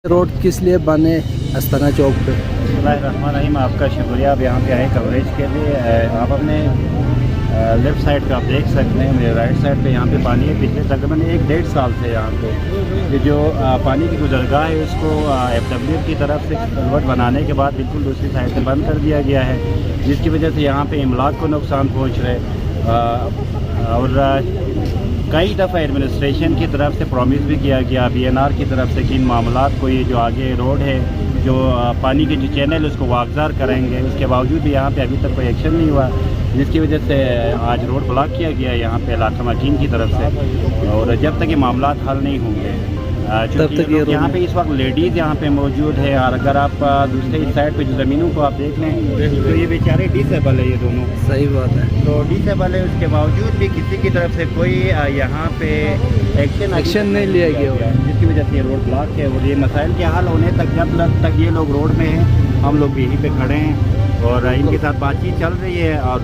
Road किस लिए बने अस्ताना चौक पे? बिस्मिल्लाहिर्रहमानिर्रहीम, आपका शुक्रिया आप यहाँ पे आए कवरेज के लिए। आप अपने लेफ़्ट साइड पे आप देख सकते हैं, मेरे राइट साइड पे यहाँ पे पानी है। पिछले तकरीबन 1-1.5 साल से यहाँ पे ये जो पानी की गुजरगाह है उसको FW की तरफ से कलवर्ट बनाने के बाद बिल्कुल दूसरी साइड से बंद कर दिया गया है, जिसकी वजह से यहाँ पे इमलाक को नुकसान पहुँच रहे। और कई दफ़ा एडमिनिस्ट्रेशन की तरफ से प्रॉमिस भी किया गया BNR की तरफ से कि इन मामलात को, ये जो आगे रोड है, जो पानी के जो चैनल उसको वागज़ार करेंगे। उसके बावजूद भी यहाँ पे अभी तक कोई एक्शन नहीं हुआ, जिसकी वजह से आज रोड ब्लॉक किया गया है यहाँ पे इलाका मकीन की तरफ से। और जब तक ये मामलात हल नहीं होंगे तब तक ये यहाँ पे इस वक्त लेडीज़ यहाँ पे मौजूद है। और अगर आप दूसरे इस साइड पे जो ज़मीनों को आप देख लें तो ये बेचारे डिसेबल है, ये दोनों। सही बात है। तो डिसेबल है, उसके बावजूद भी किसी की तरफ से कोई यहाँ पे एक्शन नहीं लिया गया हुआ है, जिसकी वजह से ये रोड ब्लॉक है। और ये मसाइल के हल होने तक, जब तक ये लोग रोड में हैं, हम लोग भी यहीं पे खड़े हैं और इनके साथ बातचीत चल रही है। और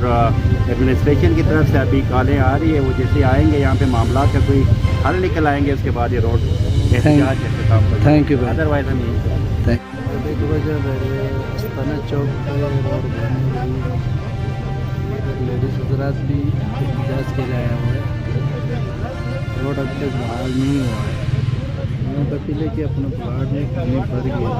एडमिनिस्ट्रेशन की तरफ से अभी कॉलें आ रही है, वो जैसे आएंगे यहाँ पे मामला का कोई हल निकल आएंगे, उसके बाद ये रोड थैंक यू भाई। अदरवाइज हम यहीं अस्ताना चौक पे रोड बन रही है, लेडीज हजरात भी एहतजाज के लिए आया हुआ है। रोड अब तक बहाल नहीं हुआ है। उन्होंने बतीले कि अपने प्लाट में पानी भर गया।